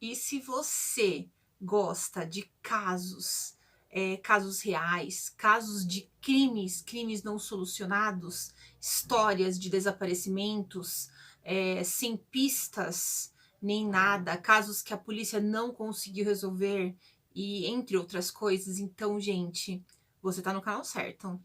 E se você gosta de casos reais, casos de crimes não solucionados, histórias de desaparecimentos, sem pistas nem nada, casos que a polícia não conseguiu resolver e entre outras coisas, então, gente, você tá no canal certo.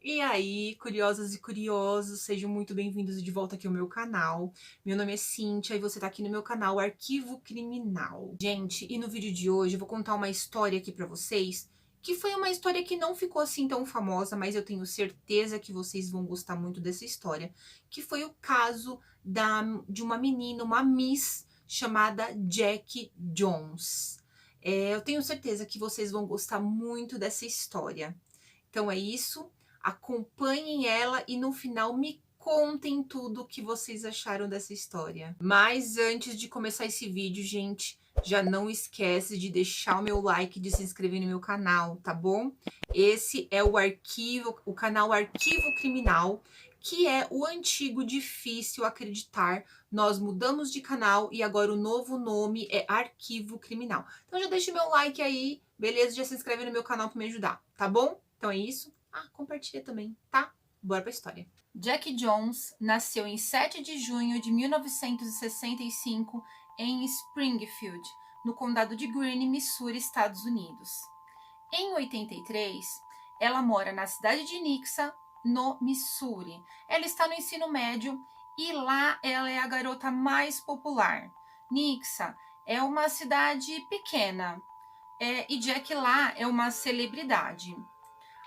E aí, curiosas e curiosos, sejam muito bem-vindos de volta aqui ao meu canal. Meu nome é Cíntia e você tá aqui no meu canal Arquivo Criminal. Gente, e no vídeo de hoje eu vou contar uma história aqui pra vocês, que foi uma história que não ficou assim tão famosa, mas eu tenho certeza que vocês vão gostar muito dessa história, que foi o caso de uma menina, uma Miss, chamada Jack Jones. Eu tenho certeza que vocês vão gostar muito dessa história. Então é isso. Acompanhem ela e no final me contem tudo o que vocês acharam dessa história. Mas antes de começar esse vídeo, gente, já não esquece de deixar o meu like, de se inscrever no meu canal, tá bom? Esse é o canal Arquivo Criminal, que é o antigo Difícil Acreditar. Nós mudamos de canal e agora o novo nome é Arquivo Criminal. Então já deixa o meu like aí, beleza? Já se inscreve no meu canal para me ajudar, tá bom? Então é isso. Compartilha também, tá? Bora pra história. Jack Jones nasceu em 7 de junho de 1965 em Springfield, no condado de Greene, Missouri, Estados Unidos. Em 83, ela mora na cidade de Nixa, no Missouri. Ela está no ensino médio e lá ela é a garota mais popular. Nixa é uma cidade pequena, e Jack lá é uma celebridade.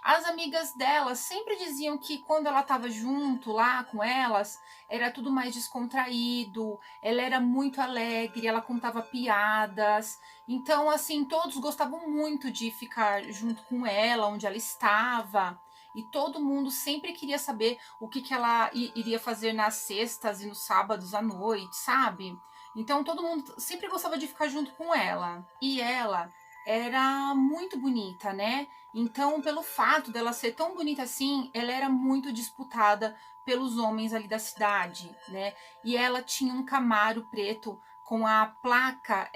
As amigas dela sempre diziam que quando ela estava junto lá com elas, era tudo mais descontraído, ela era muito alegre, ela contava piadas. Então, assim, todos gostavam muito de ficar junto com ela, onde ela estava. E todo mundo sempre queria saber o que ela iria fazer nas sextas e nos sábados à noite, sabe? Então, todo mundo sempre gostava de ficar junto com ela. E ela era muito bonita, né? Então, pelo fato dela ser tão bonita assim, ela era muito disputada pelos homens ali da cidade, né? E ela tinha um Camaro preto com a placa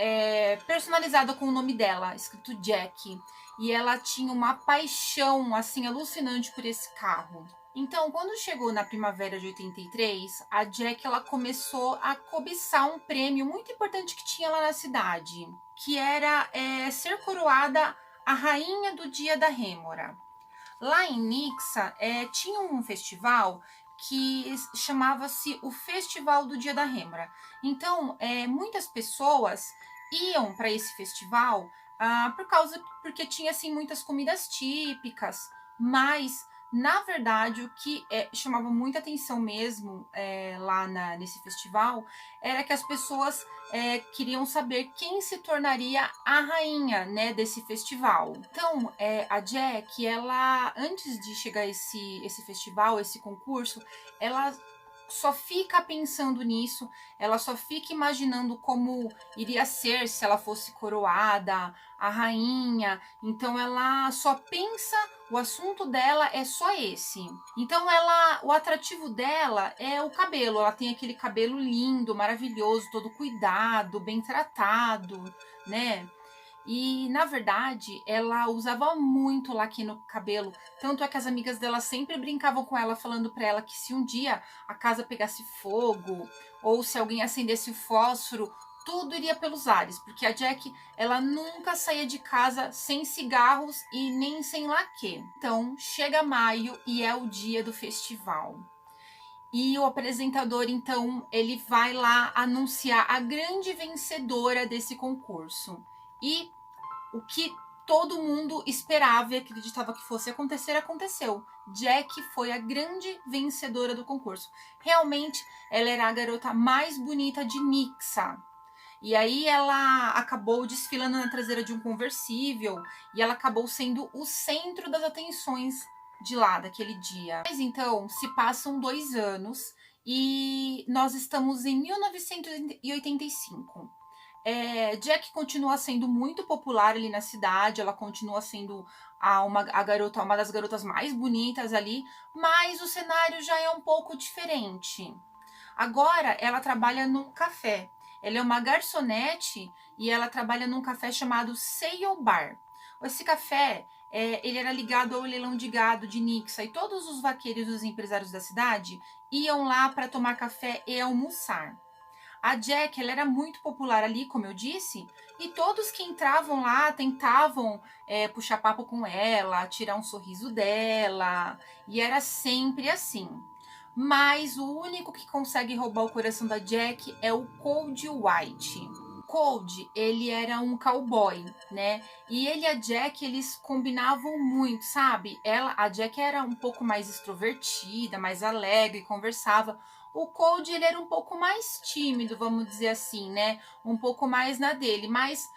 personalizada com o nome dela, escrito Jack. E ela tinha uma paixão, assim, alucinante por esse carro. Então, quando chegou na primavera de 83, a Jack ela começou a cobiçar um prêmio muito importante que tinha lá na cidade, que era ser coroada a rainha do dia da Rêmora. Lá em Nixa tinha um festival que chamava-se o Festival do Dia da Rêmora. Então, muitas pessoas iam para esse festival porque tinha assim muitas comidas típicas, mas na verdade o que chamava muita atenção mesmo lá nesse festival era que as pessoas queriam saber quem se tornaria a rainha, né, desse festival. Então, a Jack, ela, antes de chegar esse festival, esse concurso, ela só fica pensando nisso, ela só fica imaginando como iria ser se ela fosse coroada, a rainha. Então ela só pensa, o assunto dela é só esse. Então o atrativo dela é o cabelo. Ela tem aquele cabelo lindo, maravilhoso, todo cuidado, bem tratado, né? E, na verdade, ela usava muito laque no cabelo. Tanto é que as amigas dela sempre brincavam com ela, falando pra ela que se um dia a casa pegasse fogo, ou se alguém acendesse o fósforo, tudo iria pelos ares. Porque a Jack, ela nunca saía de casa sem cigarros e nem sem laque. Então, chega maio e é o dia do festival. E o apresentador, então, ele vai lá anunciar a grande vencedora desse concurso. E o que todo mundo esperava e acreditava que fosse acontecer, aconteceu. Jack foi a grande vencedora do concurso. Realmente, ela era a garota mais bonita de Nixa. E aí ela acabou desfilando na traseira de um conversível e ela acabou sendo o centro das atenções de lá, daquele dia. Mas então, se passam 2 anos e nós estamos em 1985. Jack continua sendo muito popular ali na cidade, ela continua sendo uma das garotas mais bonitas ali, mas o cenário já é um pouco diferente. Agora ela trabalha num café. Ela é uma garçonete e ela trabalha num café chamado Sale Bar. Esse café, ele era ligado ao leilão de gado de Nixa e todos os vaqueiros e os empresários da cidade iam lá para tomar café e almoçar. A Jack, ela era muito popular ali, como eu disse, e todos que entravam lá tentavam puxar papo com ela, tirar um sorriso dela, e era sempre assim. Mas o único que consegue roubar o coração da Jack é o Cold White. Cold, ele era um cowboy, né? E ele e a Jack, eles combinavam muito, sabe? A Jack era um pouco mais extrovertida, mais alegre, conversava. O Cold, ele era um pouco mais tímido, vamos dizer assim, né? Um pouco mais na dele, mas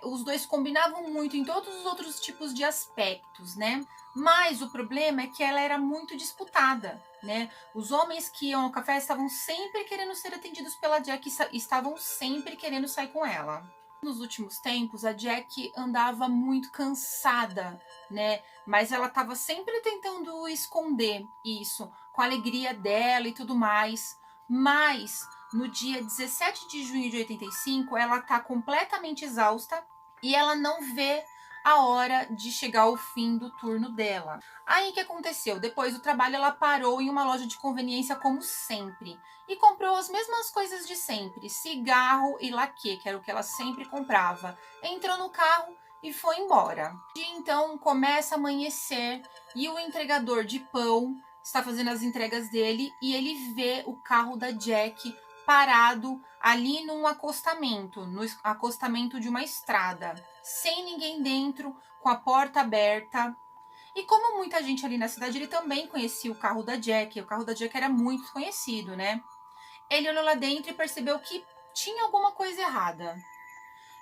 os dois combinavam muito em todos os outros tipos de aspectos, né? Mas o problema é que ela era muito disputada, né? Os homens que iam ao café estavam sempre querendo ser atendidos pela Jack e estavam sempre querendo sair com ela. Nos últimos tempos, a Jack andava muito cansada, né? Mas ela estava sempre tentando esconder isso, com a alegria dela e tudo mais. Mas no dia 17 de junho de 85, ela está completamente exausta e ela não vê a hora de chegar ao fim do turno dela. Aí o que aconteceu? Depois do trabalho, ela parou em uma loja de conveniência como sempre e comprou as mesmas coisas de sempre, cigarro e laque, que era o que ela sempre comprava. Entrou no carro e foi embora. E então começa a amanhecer e o entregador de pão está fazendo as entregas dele e ele vê o carro da Jack parado ali num acostamento, no acostamento de uma estrada, sem ninguém dentro, com a porta aberta. E como muita gente ali na cidade, ele também conhecia o carro da Jack. O carro da Jack era muito conhecido, né? Ele olhou lá dentro e percebeu que tinha alguma coisa errada.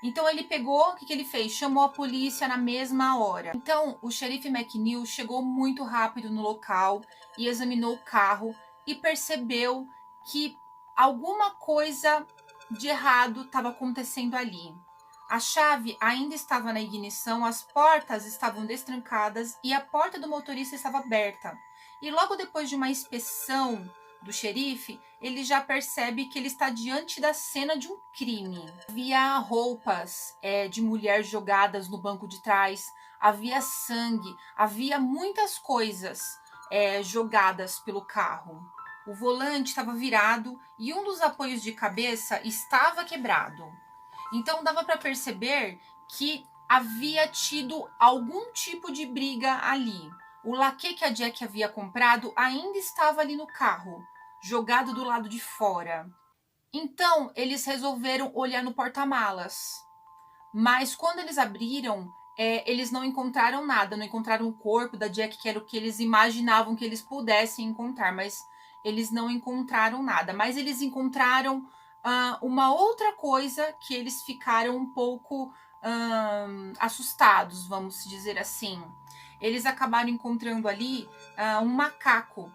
Então ele pegou, o que ele fez? Chamou a polícia na mesma hora. Então o xerife McNeil chegou muito rápido no local e examinou o carro e percebeu que alguma coisa de errado estava acontecendo ali. A chave ainda estava na ignição, as portas estavam destrancadas e a porta do motorista estava aberta. E logo depois de uma inspeção do xerife, ele já percebe que ele está diante da cena de um crime. Havia roupas de mulher jogadas no banco de trás, havia sangue, havia muitas coisas jogadas pelo carro. O volante estava virado e um dos apoios de cabeça estava quebrado. Então dava para perceber que havia tido algum tipo de briga ali. O laque que a Jack havia comprado ainda estava ali no carro, jogado do lado de fora. Então eles resolveram olhar no porta-malas. Mas quando eles abriram, eles não encontraram nada, não encontraram o corpo da Jack, que era o que eles imaginavam que eles pudessem encontrar, mas eles não encontraram nada. Mas eles encontraram uma outra coisa que eles ficaram um pouco assustados, vamos dizer assim. Eles acabaram encontrando ali um macaco,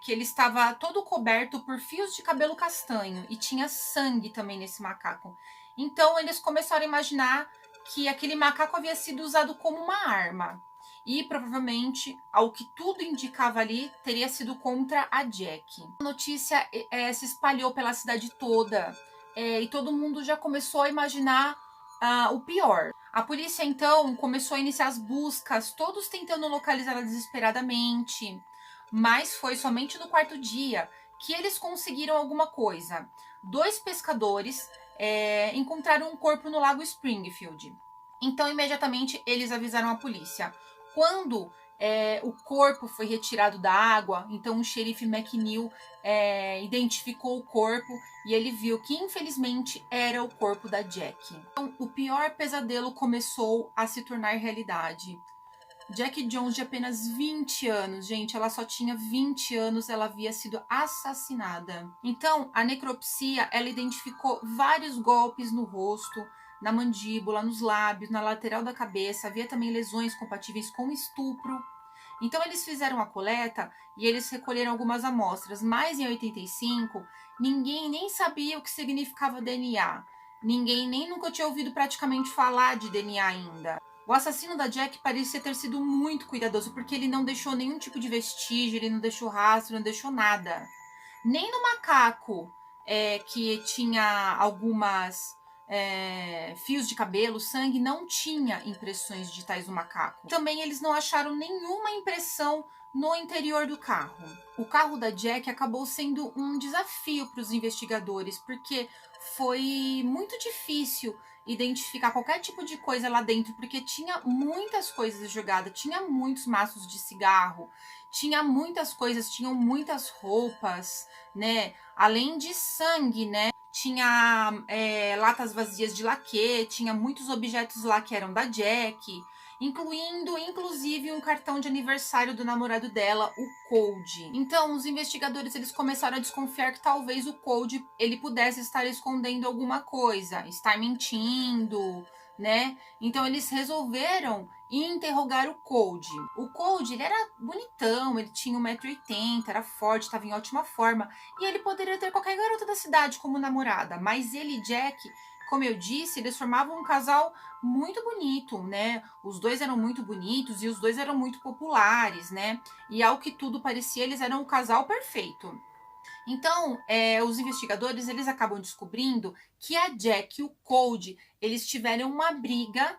que ele estava todo coberto por fios de cabelo castanho e tinha sangue também nesse macaco. Então eles começaram a imaginar que aquele macaco havia sido usado como uma arma. E provavelmente, ao que tudo indicava ali, teria sido contra a Jack. A notícia se espalhou pela cidade toda e todo mundo já começou a imaginar o pior. A polícia então começou a iniciar as buscas, todos tentando localizá-la desesperadamente. Mas foi somente no quarto dia que eles conseguiram alguma coisa. 2 pescadores encontraram um corpo no lago Springfield. Então, imediatamente, eles avisaram a polícia. Quando o corpo foi retirado da água, então o xerife McNeil identificou o corpo e ele viu que, infelizmente, era o corpo da Jack. Então, o pior pesadelo começou a se tornar realidade. Jack Jones, de apenas 20 anos, gente, ela só tinha 20 anos, ela havia sido assassinada. Então, a necropsia, ela identificou vários golpes no rosto, na mandíbula, nos lábios, na lateral da cabeça, havia também lesões compatíveis com estupro. Então, eles fizeram a coleta e eles recolheram algumas amostras, mas em 85, ninguém nem sabia o que significava DNA. Ninguém nem nunca tinha ouvido praticamente falar de DNA ainda. O assassino da Jack parecia ter sido muito cuidadoso, porque ele não deixou nenhum tipo de vestígio, ele não deixou rastro, não deixou nada. Nem no macaco, que tinha algumas fios de cabelo, sangue, não tinha impressões digitais no macaco. Também eles não acharam nenhuma impressão no interior do carro. O carro da Jack acabou sendo um desafio para os investigadores, porque foi muito difícil identificar qualquer tipo de coisa lá dentro, porque tinha muitas coisas jogadas, tinha muitos maços de cigarro, tinha muitas coisas, tinham muitas roupas, né? Além de sangue, né? Tinha latas vazias de laque, tinha muitos objetos lá que eram da Jack, incluindo, inclusive, um cartão de aniversário do namorado dela, o Cold. Então, os investigadores eles começaram a desconfiar que talvez o Cold ele pudesse estar escondendo alguma coisa, estar mentindo, né? Então, eles resolveram interrogar o Cold. O Cold, ele era bonitão, ele tinha 1,80 m, era forte, estava em ótima forma, e ele poderia ter qualquer garota da cidade como namorada, mas ele e Jack, como eu disse, eles formavam um casal muito bonito, né? Os dois eram muito bonitos e os dois eram muito populares, né? E ao que tudo parecia, eles eram o casal perfeito. Então, os investigadores, eles acabam descobrindo que a Jack e o Cold, eles tiveram uma briga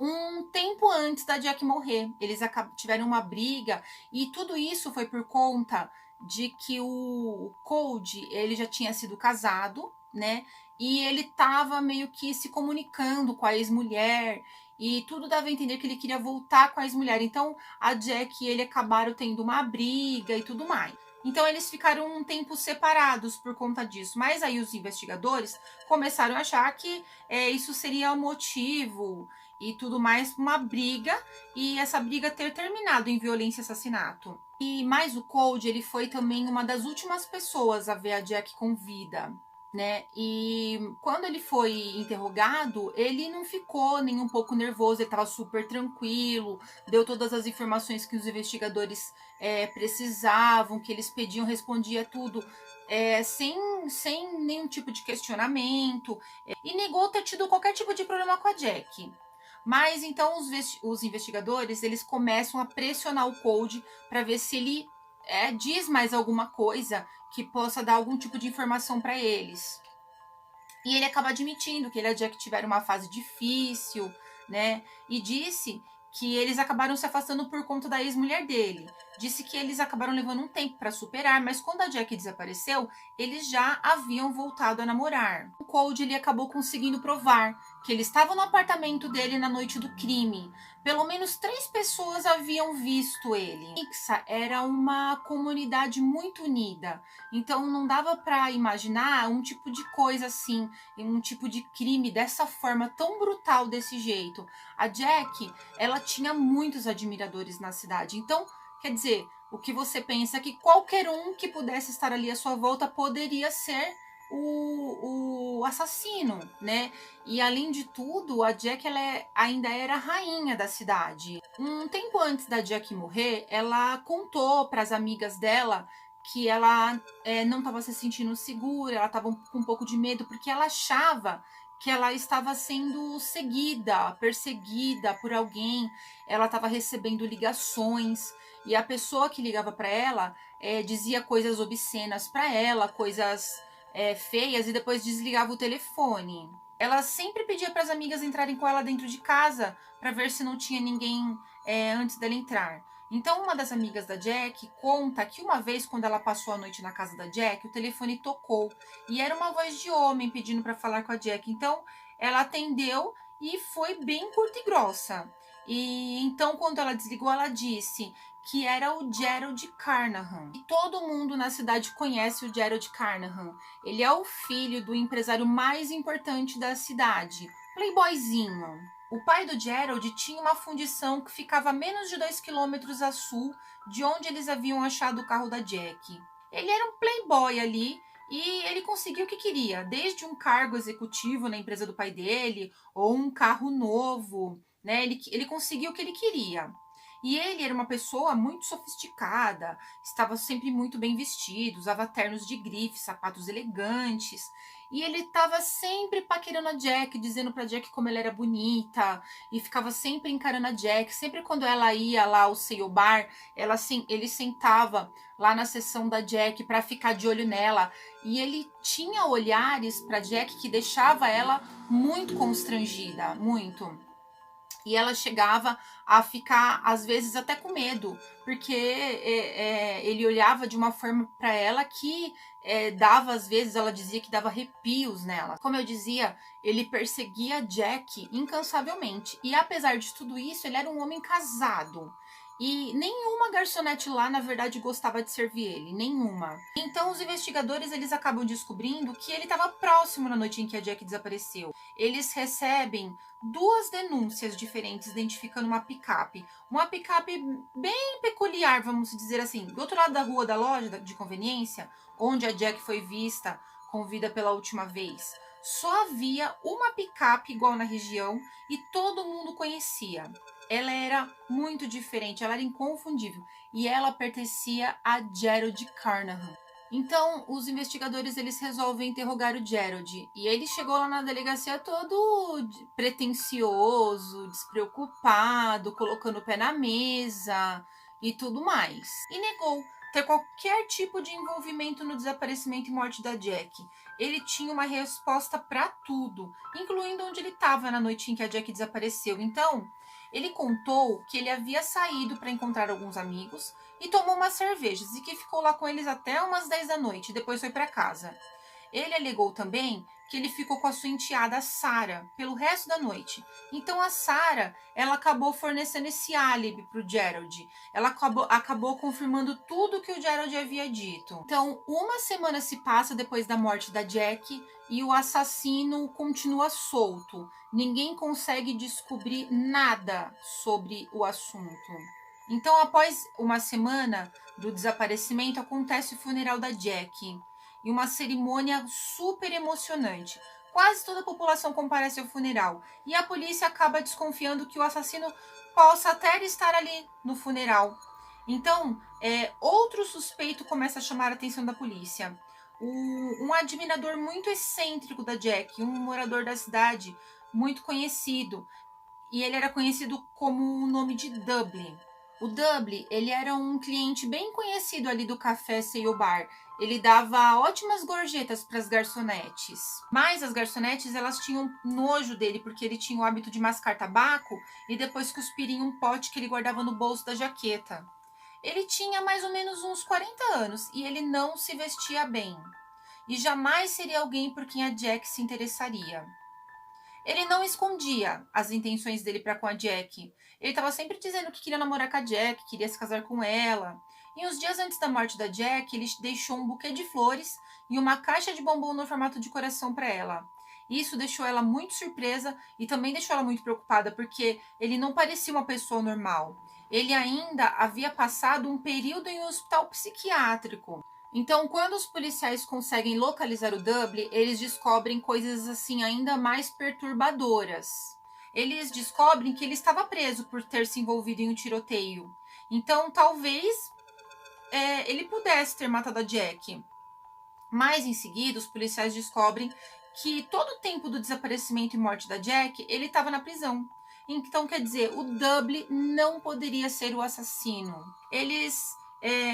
um tempo antes da Jack morrer. Eles tiveram uma briga e tudo isso foi por conta de que o Cold, ele já tinha sido casado, né? E ele tava meio que se comunicando com a ex-mulher e tudo dava a entender que ele queria voltar com a ex-mulher. Então, a Jack e ele acabaram tendo uma briga e tudo mais. Então, eles ficaram um tempo separados por conta disso. Mas aí os investigadores começaram a achar que isso seria o motivo e tudo mais, uma briga, e essa briga ter terminado em violência e assassinato. E mais o Cold, ele foi também uma das últimas pessoas a ver a Jack com vida, né? E quando ele foi interrogado, ele não ficou nem um pouco nervoso, ele estava super tranquilo, deu todas as informações que os investigadores precisavam, que eles pediam, respondia tudo sem nenhum tipo de questionamento, e negou ter tido qualquer tipo de problema com a Jack. Mas então os investigadores eles começam a pressionar o Cold para ver se ele diz mais alguma coisa que possa dar algum tipo de informação para eles. E ele acaba admitindo que ele e a Jack tiveram uma fase difícil, né? E disse que eles acabaram se afastando por conta da ex-mulher dele. Disse que eles acabaram levando um tempo para superar, mas quando a Jack desapareceu, eles já haviam voltado a namorar. O Cold ele acabou conseguindo provar que ele estava no apartamento dele na noite do crime. Pelo menos 3 pessoas haviam visto ele. Ixa era uma comunidade muito unida, então não dava para imaginar um tipo de coisa assim, um tipo de crime dessa forma tão brutal desse jeito. A Jack, ela tinha muitos admiradores na cidade. Então, quer dizer, o que você pensa é que qualquer um que pudesse estar ali à sua volta poderia ser o assassino, né? E além de tudo, a Jack ela ainda era rainha da cidade. Um tempo antes da Jack morrer, ela contou para as amigas dela que ela não estava se sentindo segura, ela estava com um pouco de medo, porque ela achava que ela estava sendo seguida, perseguida por alguém, ela estava recebendo ligações, e a pessoa que ligava para ela dizia coisas obscenas para ela, coisas feias, e depois desligava o telefone. Ela sempre pedia para as amigas entrarem com ela dentro de casa para ver se não tinha ninguém antes dela entrar. Então, uma das amigas da Jack conta que uma vez, quando ela passou a noite na casa da Jack, o telefone tocou e era uma voz de homem pedindo para falar com a Jack. Então, ela atendeu e foi bem curta e grossa. E então, quando ela desligou, ela disse que era o Gerald Carnahan. E todo mundo na cidade conhece o Gerald Carnahan. Ele é o filho do empresário mais importante da cidade, playboyzinho. O pai do Gerald tinha uma fundição que ficava a menos de 2 quilômetros a sul de onde eles haviam achado o carro da Jack. Ele era um playboy ali e ele conseguiu o que queria, desde um cargo executivo na empresa do pai dele ou um carro novo, né? Ele conseguiu o que ele queria. E ele era uma pessoa muito sofisticada, estava sempre muito bem vestido, usava ternos de grife, sapatos elegantes. E ele estava sempre paquerando a Jack, dizendo pra Jack como ela era bonita, e ficava sempre encarando a Jack. Sempre quando ela ia lá ao Seio Bar, ele sentava lá na sessão da Jack para ficar de olho nela. E ele tinha olhares para Jack que deixava ela muito constrangida, muito. E ela chegava a ficar, às vezes, até com medo, porque ele olhava de uma forma para ela que dava, às vezes, ela dizia que dava arrepios nela. Como eu dizia, ele perseguia Jack incansavelmente. E apesar de tudo isso, ele era um homem casado. E nenhuma garçonete lá, na verdade, gostava de servir ele, nenhuma. Então, os investigadores, eles acabam descobrindo que ele estava próximo na noite em que a Jack desapareceu. Eles recebem duas denúncias diferentes identificando uma picape. Uma picape bem peculiar, vamos dizer assim. Do outro lado da rua da loja de conveniência, onde a Jack foi vista com vida pela última vez, só havia uma picape igual na região e todo mundo conhecia. Ela era muito diferente, ela era inconfundível e ela pertencia a Gerald Carnahan. Então, os investigadores eles resolvem interrogar o Gerald e ele chegou lá na delegacia todo pretensioso, despreocupado, colocando o pé na mesa e tudo mais. E negou ter qualquer tipo de envolvimento no desaparecimento e morte da Jack. Ele tinha uma resposta para tudo, incluindo onde ele estava na noite em que a Jack desapareceu. Então, ele contou que ele havia saído para encontrar alguns amigos e tomou umas cervejas e que ficou lá com eles até umas 10 da noite e depois foi para casa. Ele alegou também que ele ficou com a sua enteada Sarah pelo resto da noite. Então a Sarah, ela acabou fornecendo esse álibi para o Gerald. Ela acabou confirmando tudo que o Gerald havia dito. Então, uma semana se passa depois da morte da Jack e o assassino continua solto. Ninguém consegue descobrir nada sobre o assunto. Então, após uma semana do desaparecimento, acontece o funeral da Jack. E uma cerimônia super emocionante. Quase toda a população comparece ao funeral. E a polícia acaba desconfiando que o assassino possa até estar ali no funeral. Então, outro suspeito começa a chamar a atenção da polícia. Um admirador muito excêntrico da Jack, um morador da cidade, muito conhecido. E ele era conhecido como o nome de Dublin. O Dublin, ele era um cliente bem conhecido ali do café Seio Bar. Ele dava ótimas gorjetas para as garçonetes. Mas as garçonetes, elas tinham nojo dele, porque ele tinha o hábito de mascar tabaco e depois cuspir em um pote que ele guardava no bolso da jaqueta. Ele tinha mais ou menos uns 40 anos e ele não se vestia bem. E jamais seria alguém por quem a Jack se interessaria. Ele não escondia as intenções dele para com a Jack. Ele estava sempre dizendo que queria namorar com a Jack, queria se casar com ela. E uns dias antes da morte da Jack, ele deixou um buquê de flores e uma caixa de bombom no formato de coração para ela. Isso deixou ela muito surpresa e também deixou ela muito preocupada, porque ele não parecia uma pessoa normal. Ele ainda havia passado um período em um hospital psiquiátrico. Então, quando os policiais conseguem localizar o Dublin, eles descobrem coisas assim ainda mais perturbadoras. Eles descobrem que ele estava preso por ter se envolvido em um tiroteio. Então, talvez ele pudesse ter matado a Jack. Mas em seguida, os policiais descobrem que todo o tempo do desaparecimento e morte da Jack, ele estava na prisão. Então, quer dizer, o Dublin não poderia ser o assassino. Eles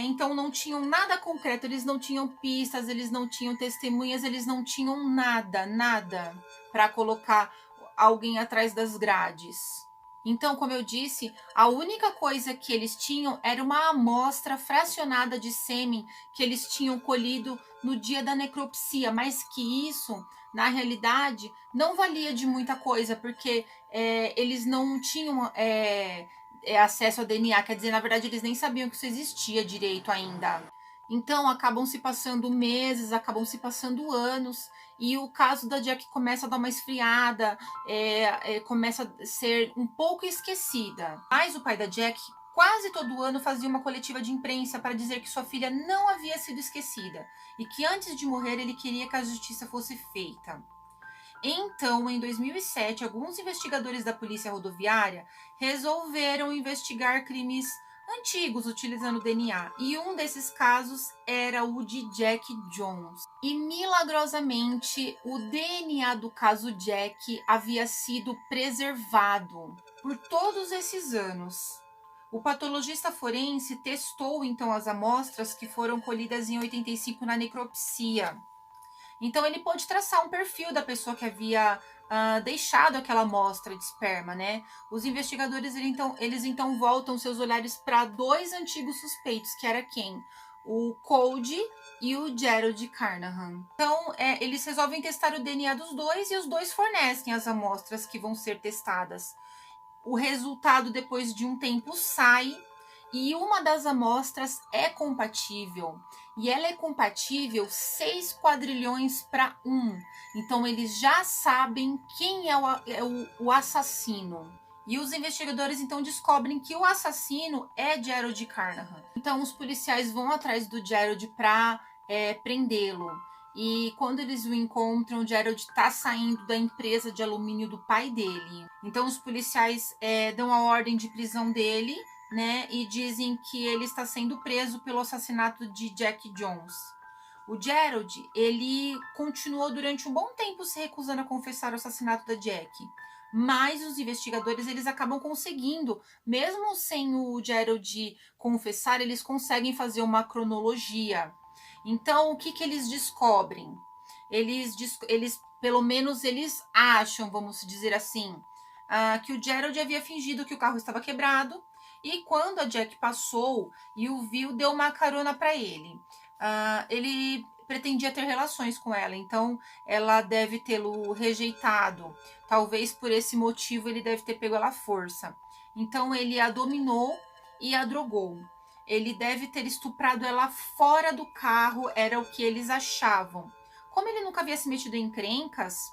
então não tinham nada concreto, eles não tinham pistas, eles não tinham testemunhas, eles não tinham nada para colocar alguém atrás das grades. Então, como eu disse, a única coisa que eles tinham era uma amostra fracionada de sêmen que eles tinham colhido no dia da necropsia, mas que isso, na realidade, não valia de muita coisa, porque eles não tinham acesso ao DNA, quer dizer, na verdade, eles nem sabiam que isso existia direito ainda. Então, acabam se passando meses, acabam se passando anos, e o caso da Jack começa a dar uma esfriada, começa a ser um pouco esquecida. Mas o pai da Jack, quase todo ano, fazia uma coletiva de imprensa para dizer que sua filha não havia sido esquecida, e que antes de morrer ele queria que a justiça fosse feita. Então, em 2007, alguns investigadores da Polícia Rodoviária resolveram investigar crimes antigos utilizando DNA. E um desses casos era o de Jack Jones. E milagrosamente, o DNA do caso Jack havia sido preservado por todos esses anos. O patologista forense testou então as amostras que foram colhidas em 85 na necropsia. Então ele pôde traçar um perfil da pessoa que havia deixado aquela amostra de esperma, né? Os investigadores eles então voltam seus olhares para dois antigos suspeitos, que era quem? O Cody e o Gerald Carnahan. Então eles resolvem testar o DNA dos dois e os dois fornecem as amostras que vão ser testadas. O resultado depois de um tempo sai e uma das amostras é compatível. E ela é compatível 6 quadrilhões para 1. Então eles já sabem quem é o assassino. E os investigadores então descobrem que o assassino é Gerald Carnahan. Então os policiais vão atrás do Gerald para prendê-lo. E quando eles o encontram, o Gerald está saindo da empresa de alumínio do pai dele. Então os policiais dão a ordem de prisão dele, né, e dizem que ele está sendo preso pelo assassinato de Jack Jones. O Gerald, ele continuou durante um bom tempo se recusando a confessar o assassinato da Jack. Mas os investigadores, eles acabam conseguindo, mesmo sem o Gerald confessar, eles conseguem fazer uma cronologia. Então, o que eles descobrem? Eles pelo menos, eles acham, vamos dizer assim, que o Gerald havia fingido que o carro estava quebrado e quando a Jack passou e o viu, deu uma carona para ele. Ele pretendia ter relações com ela, então ela deve tê-lo rejeitado. Talvez por esse motivo ele deve ter pego ela à força. Então ele a dominou e a drogou. Ele deve ter estuprado ela fora do carro, era o que eles achavam. Como ele nunca havia se metido em encrencas,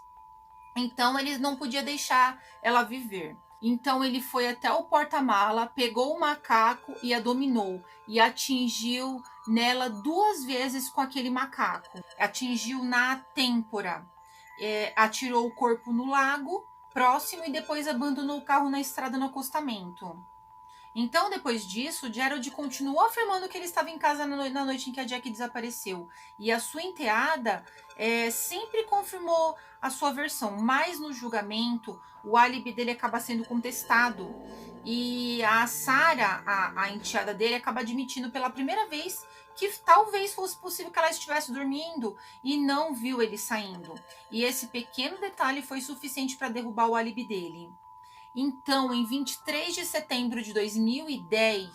então ele não podia deixar ela viver. Então ele foi até o porta-mala, pegou o macaco e a dominou. E atingiu nela 2 vezes com aquele macaco. Atingiu na têmpora. Atirou o corpo no lago próximo e depois abandonou o carro na estrada no acostamento. Então, depois disso, o Gerald continuou afirmando que ele estava em casa na noite em que a Jack desapareceu. E a sua enteada sempre confirmou a sua versão, mas no julgamento, o álibi dele acaba sendo contestado. E a Sarah, a enteada dele, acaba admitindo pela primeira vez que talvez fosse possível que ela estivesse dormindo e não viu ele saindo. E esse pequeno detalhe foi suficiente para derrubar o álibi dele. Então, em 23 de setembro de 2010,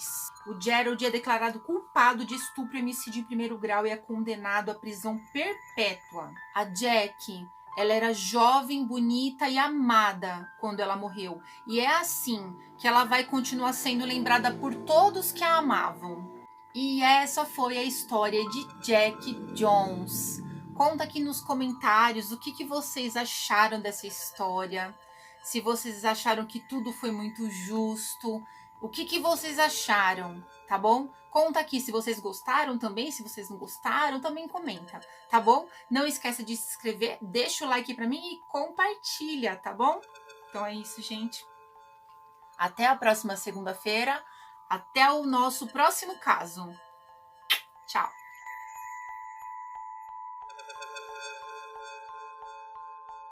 o Gerald é declarado culpado de estupro e homicídio em primeiro grau e é condenado à prisão perpétua. A Jack, ela era jovem, bonita e amada quando ela morreu. E é assim que ela vai continuar sendo lembrada por todos que a amavam. E essa foi a história de Jack Jones. Conta aqui nos comentários o que vocês acharam dessa história. Se vocês acharam que tudo foi muito justo, o que vocês acharam, tá bom? Conta aqui se vocês gostaram também, se vocês não gostaram, também comenta, tá bom? Não esqueça de se inscrever, deixa o like pra mim e compartilha, tá bom? Então é isso, gente. Até a próxima segunda-feira, até o nosso próximo caso. Tchau!